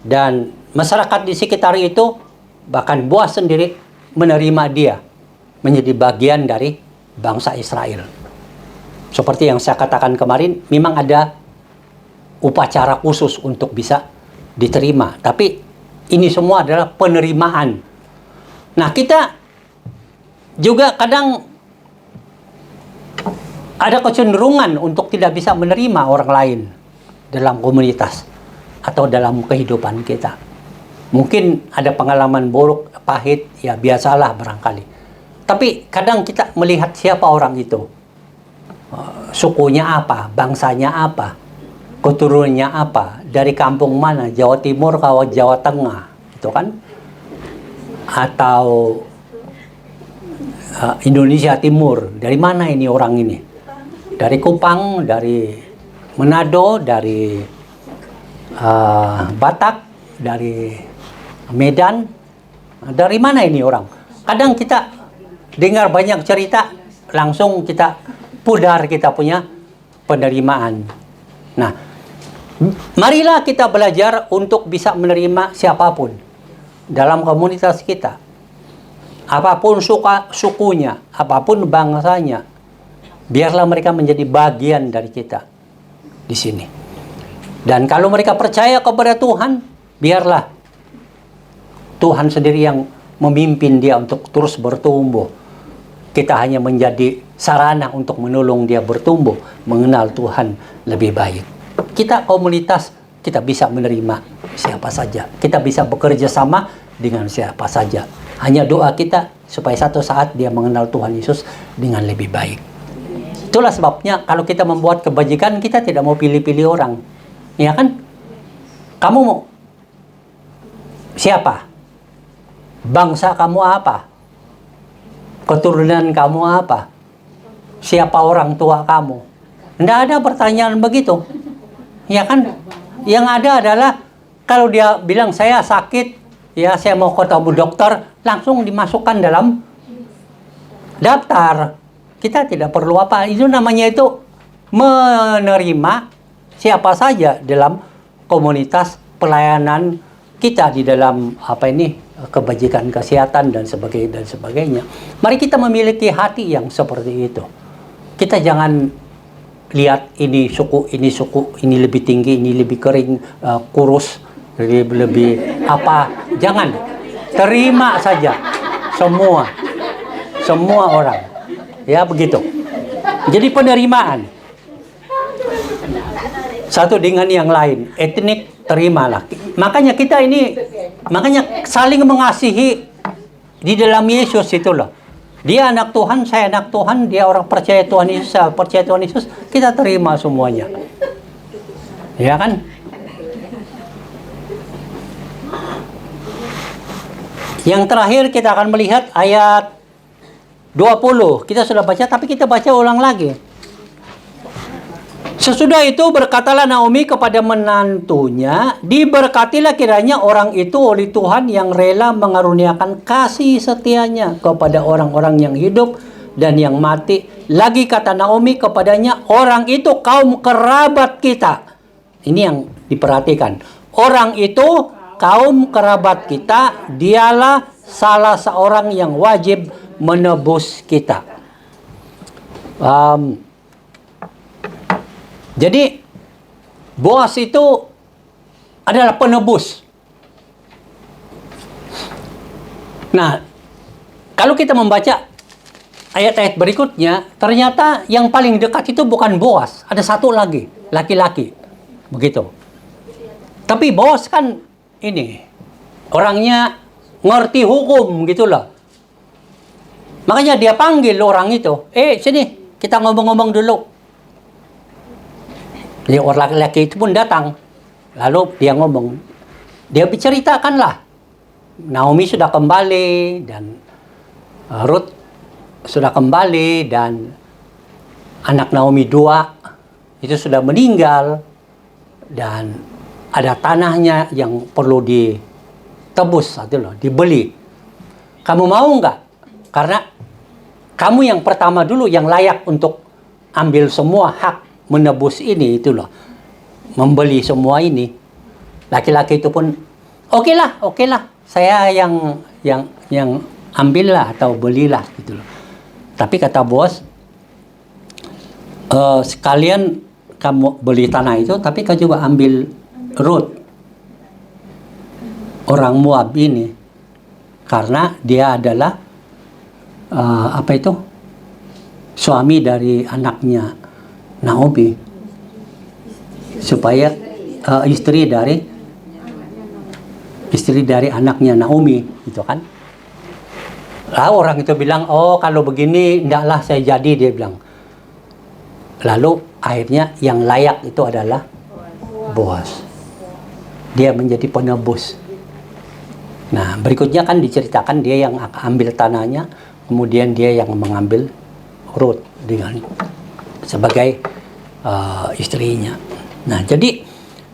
A: dan masyarakat di sekitar itu, bahkan Boas sendiri menerima dia menjadi bagian dari bangsa Israel. Seperti yang saya katakan kemarin, memang ada upacara khusus untuk bisa diterima. Tapi ini semua adalah penerimaan. Nah, kita juga kadang ada kecenderungan untuk tidak bisa menerima orang lain dalam komunitas atau dalam kehidupan kita. Mungkin ada pengalaman buruk, pahit, ya biasalah barangkali. Tapi kadang kita melihat siapa orang itu. Sukunya apa, bangsanya apa, keturunannya apa, dari kampung mana, Jawa Timur atau Jawa Tengah, itu kan? Atau Indonesia Timur, dari mana ini orang ini? Dari Kupang, dari Manado, dari Batak, dari Medan, dari mana ini orang? Kadang kita dengar banyak cerita, langsung kita pudar kita punya penerimaan. Nah, marilah kita belajar untuk bisa menerima siapapun dalam komunitas kita. Apapun sukunya, apapun bangsanya, biarlah mereka menjadi bagian dari kita di sini. Dan kalau mereka percaya kepada Tuhan, biarlah Tuhan sendiri yang memimpin dia untuk terus bertumbuh. Kita hanya menjadi sarana untuk menolong dia bertumbuh, mengenal Tuhan lebih baik. Kita komunitas, kita bisa menerima siapa saja. Kita bisa bekerja sama dengan siapa saja. Hanya doa kita supaya satu saat dia mengenal Tuhan Yesus dengan lebih baik. Itulah sebabnya kalau kita membuat kebajikan, kita tidak mau pilih-pilih orang. Ya kan? Kamu mau siapa? Bangsa kamu apa? Keturunan kamu apa? Siapa orang tua kamu? Tidak ada pertanyaan begitu. Ya kan? Yang ada adalah kalau dia bilang saya sakit, ya saya mau ketemu dokter, langsung dimasukkan dalam daftar. Kita tidak perlu apa. Itu namanya itu menerima siapa saja dalam komunitas pelayanan kita di dalam kebajikan kesehatan dan sebagainya. Mari kita memiliki hati yang seperti itu. Kita jangan lihat ini suku, ini lebih tinggi, ini lebih kering, kurus, lebih apa. Jangan. Terima saja semua orang. Ya begitu. Jadi penerimaan satu dengan yang lain, etnik terimalah. Makanya saling mengasihi di dalam Yesus itu loh. Dia anak Tuhan, saya anak Tuhan, dia orang percaya Tuhan Yesus, saya percaya Tuhan Yesus, kita terima semuanya. Ya kan? Yang terakhir kita akan melihat ayat 20. Kita sudah baca, tapi kita baca ulang lagi. Sesudah itu berkatalah Naomi kepada menantunya, diberkatilah kiranya orang itu oleh Tuhan yang rela mengaruniakan kasih setianya kepada orang-orang yang hidup dan yang mati. Lagi kata Naomi kepadanya, orang itu kaum kerabat kita. Ini yang diperhatikan. Orang itu kaum kerabat kita, dialah salah seorang yang wajib menebus kita. Jadi Boas itu adalah penebus. Nah, kalau kita membaca ayat-ayat berikutnya, ternyata yang paling dekat itu bukan Boas, ada satu lagi, laki-laki. Begitu. Tapi Boas kan ini orangnya ngerti hukum gitulah. Makanya dia panggil orang itu, sini kita ngomong-ngomong dulu. Jadi orang laki-laki itu pun datang. Lalu dia ngomong. Dia berceritakanlah. Naomi sudah kembali dan Ruth sudah kembali dan anak Naomi 2 itu sudah meninggal dan ada tanahnya yang perlu ditebus, dibeli. Kamu mau nggak? Karena kamu yang pertama dulu yang layak untuk ambil semua hak menebus ini membeli semua ini. Laki-laki itu pun oke lah, saya yang ambillah atau belilah Tapi kata Boas, sekalian kamu beli tanah itu, tapi kau juga ambil Ruth, orang Moab ini, karena dia adalah suami dari anaknya Naomi, supaya istri dari anaknya Naomi, gitu kan. Lalu orang itu bilang, kalau begini ndaklah saya jadi, dia bilang. Lalu akhirnya yang layak itu adalah Boas. Dia menjadi penebus. Nah, berikutnya kan diceritakan dia yang ambil tanahnya, kemudian dia yang mengambil Ruth sebagai istrinya. Nah, jadi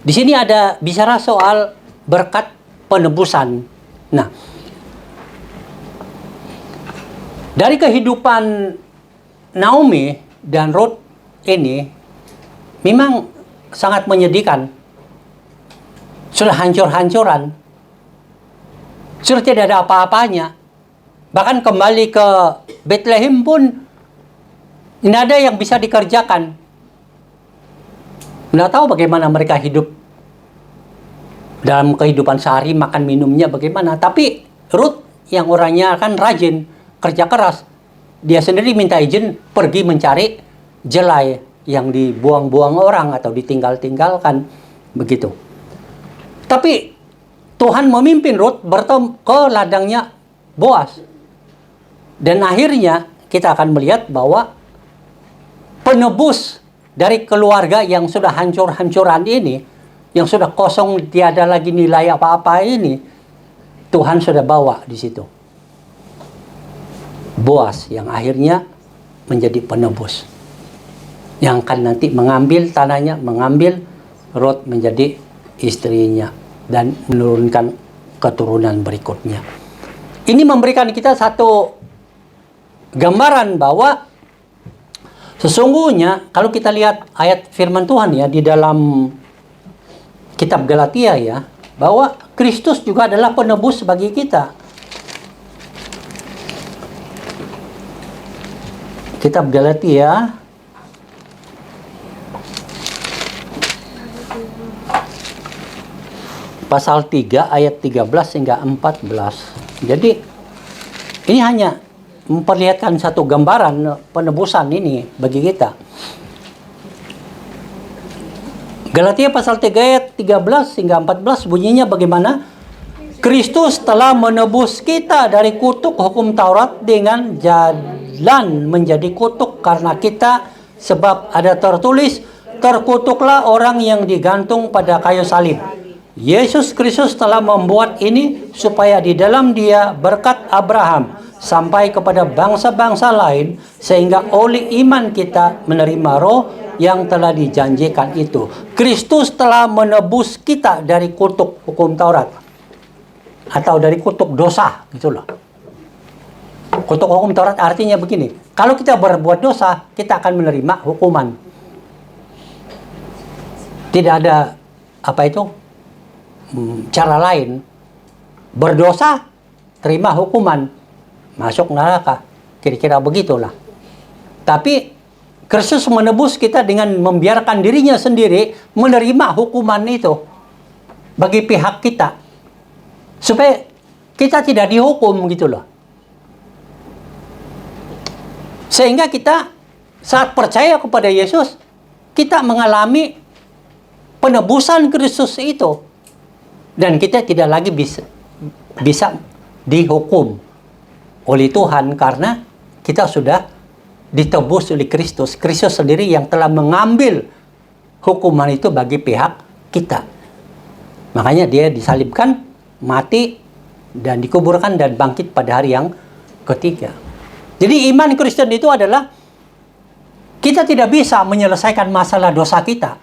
A: di sini ada bicara soal berkat penebusan. Nah, dari kehidupan Naomi dan Ruth ini memang sangat menyedihkan. Sudah hancur-hancuran. Sudah tidak ada apa-apanya. Bahkan kembali ke Bethlehem pun tidak ada yang bisa dikerjakan. Tidak tahu bagaimana mereka hidup dalam kehidupan sehari, makan minumnya bagaimana. Tapi Ruth yang orangnya kan rajin, kerja keras, dia sendiri minta izin pergi mencari jelai yang dibuang-buang orang atau ditinggal-tinggalkan, begitu. Tapi Tuhan memimpin Ruth bertemu ke ladangnya Boas. Dan akhirnya kita akan melihat bahwa penebus dari keluarga yang sudah hancur-hancuran ini, yang sudah kosong, tiada lagi nilai apa-apa ini, Tuhan sudah bawa di situ. Boas yang akhirnya menjadi penebus. Yang akan nanti mengambil tanahnya, mengambil Ruth menjadi istrinya dan menurunkan keturunan berikutnya. Ini memberikan kita satu gambaran bahwa sesungguhnya kalau kita lihat ayat firman Tuhan ya di dalam kitab Galatia ya, bahwa Kristus juga adalah penebus bagi kita. Kitab Galatia pasal 3 ayat 13 hingga 14. Jadi ini hanya memperlihatkan satu gambaran penebusan ini bagi kita. Galatia pasal 3 ayat 13 hingga 14 bunyinya bagaimana? Kristus telah menebus kita dari kutuk hukum Taurat dengan jalan menjadi kutuk karena kita, sebab ada tertulis, terkutuklah orang yang digantung pada kayu salib. Yesus Kristus telah membuat ini supaya di dalam Dia berkat Abraham sampai kepada bangsa-bangsa lain, sehingga oleh iman kita menerima roh yang telah dijanjikan itu. Kristus telah menebus kita dari kutuk hukum Taurat atau dari kutuk dosa, gitulah. Kutuk hukum Taurat artinya begini, kalau kita berbuat dosa, kita akan menerima hukuman. Tidak ada cara lain. Berdosa, terima hukuman, masuk neraka. Kira-kira begitulah. Tapi Kristus menebus kita dengan membiarkan dirinya sendiri menerima hukuman itu bagi pihak kita. Supaya kita tidak dihukum gitu loh. Sehingga kita saat percaya kepada Yesus, kita mengalami penebusan Kristus itu. Dan kita tidak lagi bisa dihukum oleh Tuhan karena kita sudah ditebus oleh Kristus. Kristus sendiri yang telah mengambil hukuman itu bagi pihak kita. Makanya dia disalibkan, mati, dan dikuburkan dan bangkit pada hari yang ketiga. Jadi iman Kristen itu adalah kita tidak bisa menyelesaikan masalah dosa kita.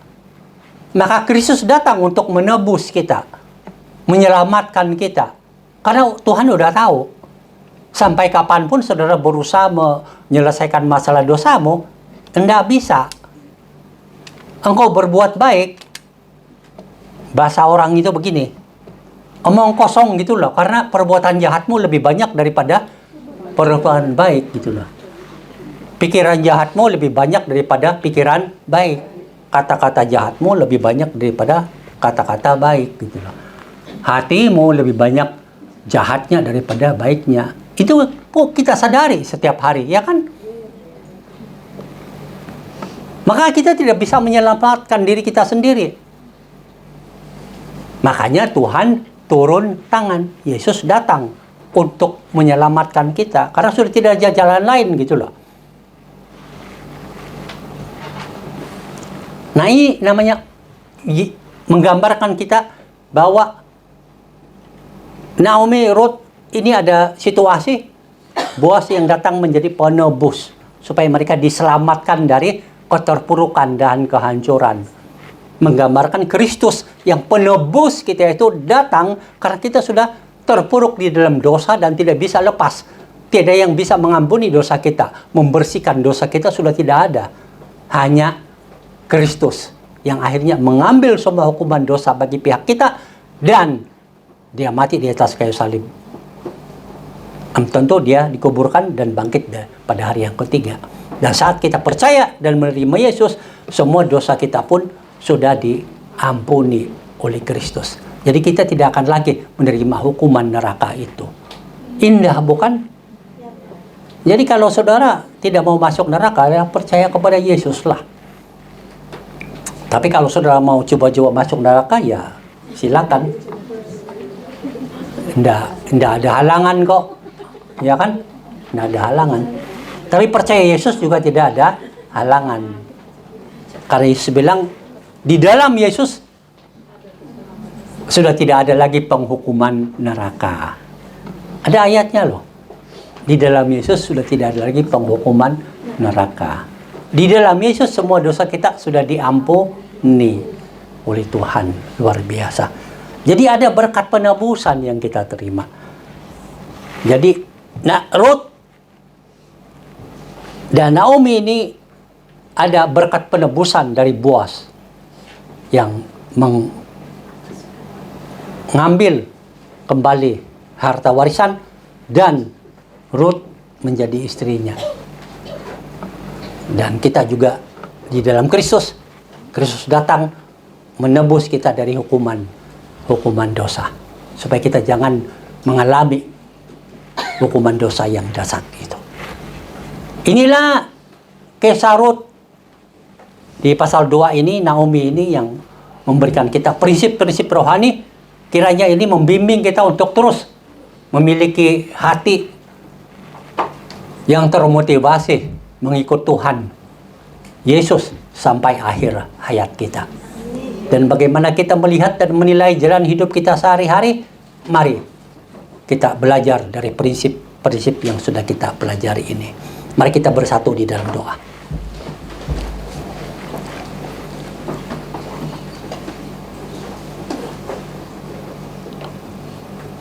A: Maka Kristus datang untuk menebus kita, menyelamatkan kita. Karena Tuhan sudah tahu. Sampai kapanpun saudara berusaha menyelesaikan masalah dosamu, tidak bisa. Engkau berbuat baik, bahasa orang itu begini, omong kosong gitu loh, karena perbuatan jahatmu lebih banyak daripada perbuatan baik gitu loh. Pikiran jahatmu lebih banyak daripada pikiran baik. Kata-kata jahatmu lebih banyak daripada kata-kata baik gitu loh. Hatimu lebih banyak jahatnya daripada baiknya. Itu kita sadari setiap hari, ya kan? Maka kita tidak bisa menyelamatkan diri kita sendiri. Makanya Tuhan turun tangan. Yesus datang untuk menyelamatkan kita. Karena sudah tidak ada jalan lain gitu loh. Nah ini namanya menggambarkan kita bahwa Naomi, Ruth, ini ada situasi Boas yang datang menjadi penebus supaya mereka diselamatkan dari keterpurukan dan kehancuran. Menggambarkan Kristus yang penebus kita itu datang karena kita sudah terpuruk di dalam dosa dan tidak bisa lepas. Tidak yang bisa mengampuni dosa kita, membersihkan dosa kita sudah tidak ada. Hanya Kristus yang akhirnya mengambil semua hukuman dosa bagi pihak kita dan dia mati di atas kayu salib. Tentu dia dikuburkan dan bangkit pada hari yang ketiga. Dan saat kita percaya dan menerima Yesus, semua dosa kita pun sudah diampuni oleh Kristus. Jadi kita tidak akan lagi menerima hukuman neraka itu. Indah bukan? Jadi kalau saudara tidak mau masuk neraka, ya percaya kepada Yesus lah. Tapi kalau saudara mau coba-coba masuk neraka, ya silakan. Tidak ada halangan kok. Ya kan? Tidak ada halangan. Tapi percaya Yesus juga tidak ada halangan. Karena Yesus bilang, di dalam Yesus sudah tidak ada lagi penghukuman neraka. Ada ayatnya loh. Di dalam Yesus sudah tidak ada lagi penghukuman neraka. Di dalam Yesus semua dosa kita sudah diampuni oleh Tuhan. Luar biasa. Jadi ada berkat penebusan yang kita terima. Jadi Ruth dan Naomi ini ada berkat penebusan dari Boas yang mengambil kembali harta warisan dan Ruth menjadi istrinya. Dan kita juga di dalam Kristus datang menebus kita dari hukuman dosa supaya kita jangan mengalami hukuman dosa yang dahsyat itu. Inilah kisah Ruth. Di pasal 2 ini, Naomi ini yang memberikan kita prinsip-prinsip rohani. Kiranya ini membimbing kita untuk terus memiliki hati yang termotivasi mengikut Tuhan Yesus sampai akhir hayat kita. Dan bagaimana kita melihat dan menilai jalan hidup kita sehari-hari, mari kita belajar dari prinsip-prinsip yang sudah kita pelajari ini. Mari kita bersatu di dalam doa.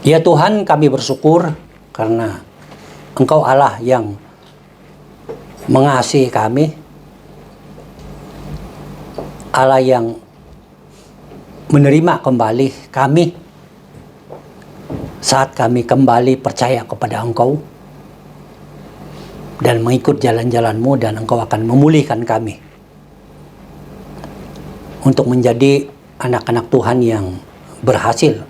A: Ya Tuhan, kami bersyukur karena Engkau Allah yang mengasihi kami, Allah yang menerima kembali kami saat kami kembali percaya kepada Engkau. dan mengikut jalan-jalan-Mu, dan Engkau akan memulihkan kami untuk menjadi anak-anak Tuhan yang berhasil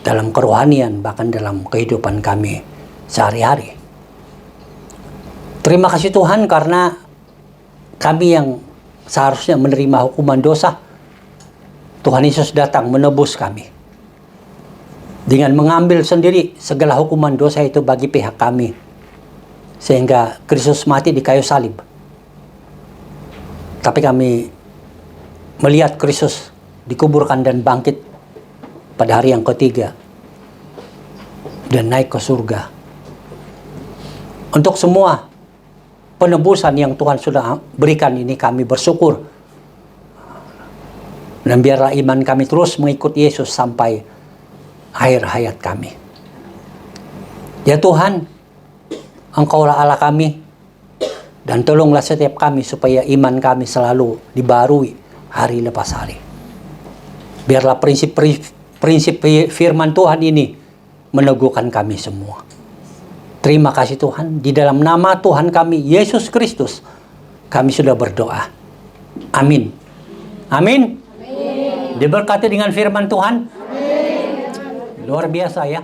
A: dalam kerohanian, bahkan dalam kehidupan kami sehari-hari. Terima kasih Tuhan, karena kami yang seharusnya menerima hukuman dosa, Tuhan Yesus datang menebus kami dengan mengambil sendiri segala hukuman dosa itu bagi pihak kami, sehingga Kristus mati di kayu salib. Tapi kami melihat Kristus dikuburkan dan bangkit pada hari yang ketiga dan naik ke surga. Untuk semua penebusan yang Tuhan sudah berikan ini, kami bersyukur. Dan biarlah iman kami terus mengikut Yesus sampai akhir hayat kami. Ya Tuhan, Engkaulah Allah kami, dan tolonglah setiap kami supaya iman kami selalu dibarui hari lepas hari. Biarlah prinsip firman Tuhan ini meneguhkan kami semua. Terima kasih Tuhan, di dalam nama Tuhan kami Yesus Kristus kami sudah berdoa. Amin. Amin. Diberkati dengan firman Tuhan. Amin. Luar biasa ya.